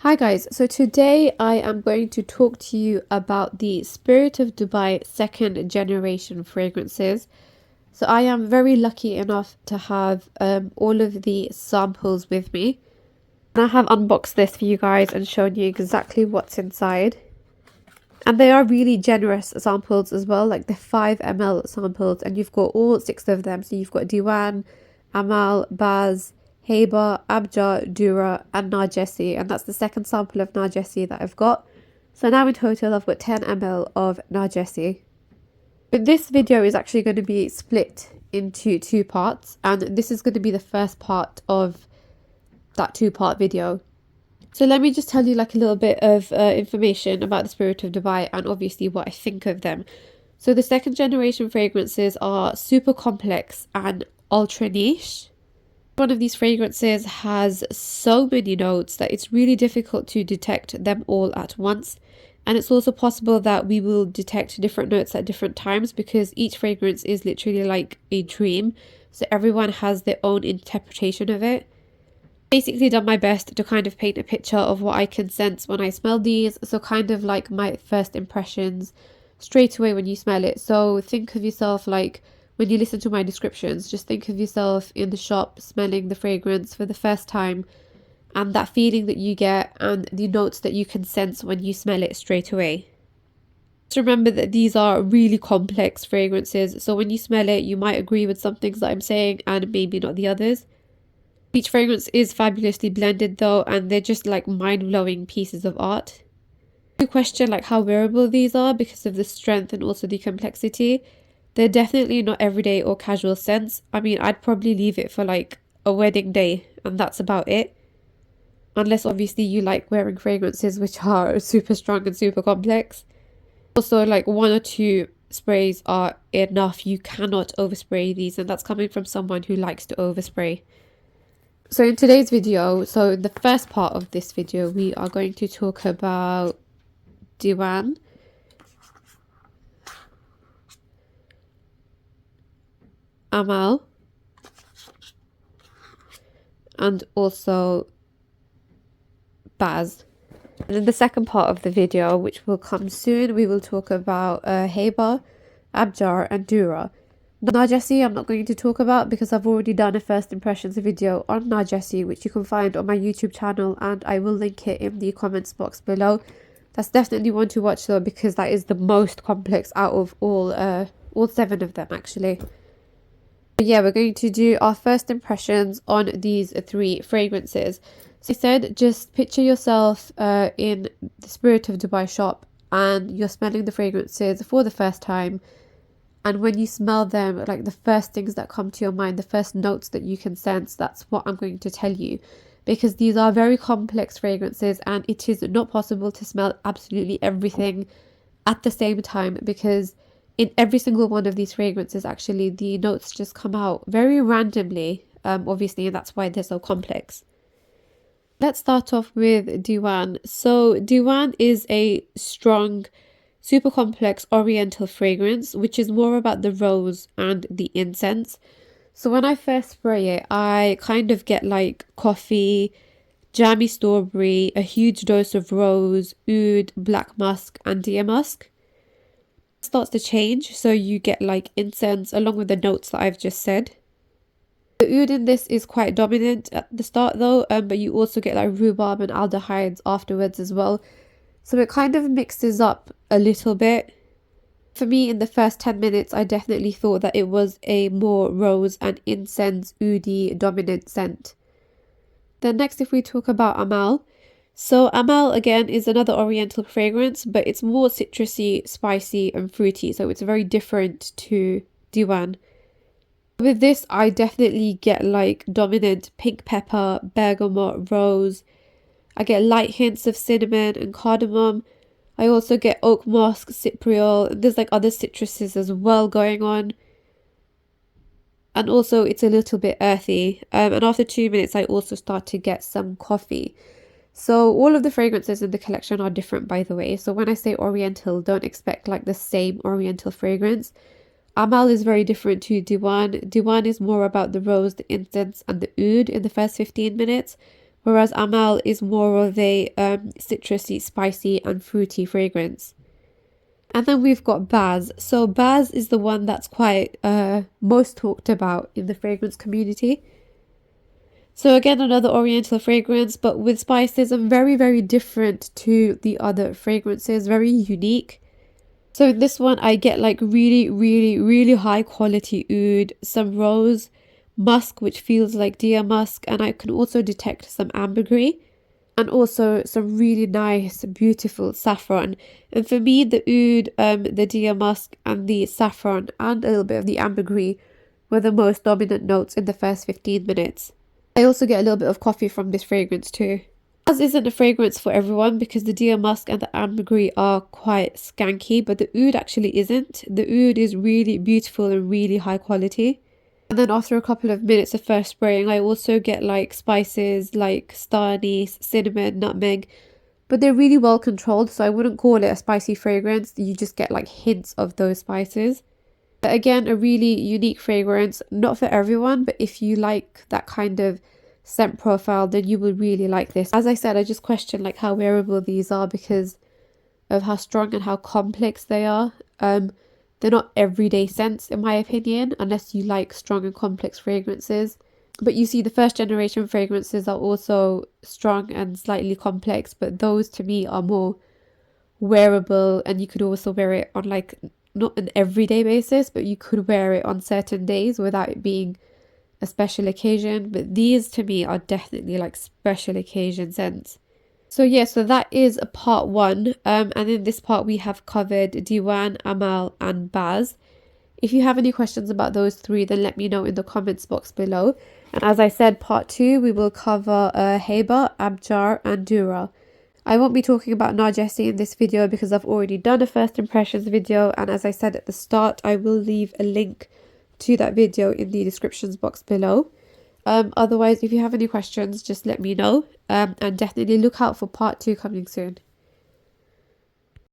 Hi guys, so today I am going to talk to you about the Spirit of Dubai second generation fragrances. So I am very lucky enough to have all of the samples with me. And I have unboxed this for you guys and shown you exactly what's inside. And they are really generous samples as well, like the 5 ml samples, and you've got all 6 of them. So you've got Diwan, Amal, Baz, Haber, Abjar, Dura, and Narjesi, and that's the second sample of Narjesi that I've got. So now in total I've got 10 ml of Narjesi. But this video is actually going to be split into 2 parts, and this is going to be the first part of that 2-part video. So let me just tell you like a little bit of information about the Spirit of Dubai and obviously what I think of them. So the second generation fragrances are super complex and ultra niche. One of these fragrances has so many notes that it's really difficult to detect them all at once. And it's also possible that we will detect different notes at different times because each fragrance is literally like a dream. So everyone has their own interpretation of it. Basically done my best to kind of paint a picture of what I can sense when I smell these. So kind of like my first impressions straight away when you smell it. So think of yourself like when you listen to my descriptions, just think of yourself in the shop smelling the fragrance for the first time and that feeling that you get and the notes that you can sense when you smell it straight away. Just remember that these are really complex fragrances. So when you smell it, you might agree with some things that I'm saying and maybe not the others. Each fragrance is fabulously blended though, and they're just like mind-blowing pieces of art. You question like how wearable these are because of the strength and also the complexity. They're definitely not everyday or casual scents. I mean, I'd probably leave it for like a wedding day and that's about it. Unless obviously you like wearing fragrances which are super strong and super complex. Also like 1 or 2 sprays are enough. You cannot overspray these, and that's coming from someone who likes to overspray. So in today's video, so in the first part of this video, we are going to talk about Diwan, Amal, and also Baz. And in the second part of the video, which will come soon, we will talk about Haber, Abjar, and Dura. Narjesi I'm not going to talk about because I've already done a first impressions video on Narjesi, which you can find on my YouTube channel, and I will link it in the comments box below. That's definitely one to watch though, because that is the most complex out of all 7 of them actually. But yeah, we're going to do our first impressions on these 3 fragrances. So I said, just picture yourself in the Spirit of Dubai shop and you're smelling the fragrances for the first time. And when you smell them, like the first things that come to your mind, the first notes that you can sense, that's what I'm going to tell you. Because these are very complex fragrances and it is not possible to smell absolutely everything at the same time, because in every single one of these fragrances, actually, the notes just come out very randomly, obviously, and that's why they're so complex. Let's start off with Diwan. So Diwan is a strong, super complex oriental fragrance, which is more about the rose and the incense. So when I first spray it, I kind of get like coffee, jammy strawberry, a huge dose of rose, oud, black musk, and deer musk. It starts to change, so you get like incense along with the notes that I've just said. The oud in this is quite dominant at the start though, but you also get like rhubarb and aldehydes afterwards as well. So it kind of mixes up a little bit. For me, in the first 10 minutes, I definitely thought that it was a more rose and incense oudy dominant scent. Then next, if we talk about Amal. So Amal again is another oriental fragrance, but it's more citrusy, spicy and fruity. So it's very different to Diwan. With this, I definitely get like dominant pink pepper, bergamot, rose. I get light hints of cinnamon and cardamom. I also get oak musk, cypriol, and there's like other citruses as well going on. And also it's a little bit earthy. And after 2 minutes, I also start to get some coffee. So all of the fragrances in the collection are different, by the way. So when I say oriental, don't expect like the same oriental fragrance. Amal is very different to Diwan. Diwan is more about the rose, the incense, and the oud in the first 15 minutes. whereas Amal is more of a citrusy, spicy and fruity fragrance. And then we've got Baz. So Baz is the one that's quite most talked about in the fragrance community. So again, another oriental fragrance, but with spices and very, very different to the other fragrances, very unique. So in this one, I get like really, really, really high quality oud, some rose, musk, which feels like deer musk, and I can also detect some ambergris, and also some really nice, beautiful saffron. And for me, the oud, the deer musk, and the saffron, and a little bit of the ambergris were the most dominant notes in the first 15 minutes. I also get a little bit of coffee from this fragrance too. As isn't a fragrance for everyone because the deer musk and the ambergris are quite skanky, but the oud actually isn't. The oud is really beautiful and really high quality. And then after a couple of minutes of first spraying, I also get like spices like star anise, cinnamon, nutmeg, but they're really well controlled, so I wouldn't call it a spicy fragrance. You just get like hints of those spices. But again, a really unique fragrance, not for everyone, but if you like that kind of scent profile, then you will really like this. As I said, I just question like how wearable these are because of how strong and how complex they are. They're not everyday scents in my opinion, unless you like strong and complex fragrances. But you see the first generation fragrances are also strong and slightly complex, but those to me are more wearable, and you could also wear it on like not an everyday basis, but you could wear it on certain days without it being a special occasion. But these to me are definitely like special occasion scents. So yeah, so that is a part one. And in this part we have covered Diwan, Amal and Baz. If you have any questions about those three, then let me know in the comments box below. And as I said, part two, we will cover Heba, Abjar and Dura. I won't be talking about Narjesi in this video because I've already done a first impressions video, and as I said at the start, I will leave a link to that video in the descriptions box below. Otherwise, if you have any questions, just let me know, and definitely look out for part two coming soon.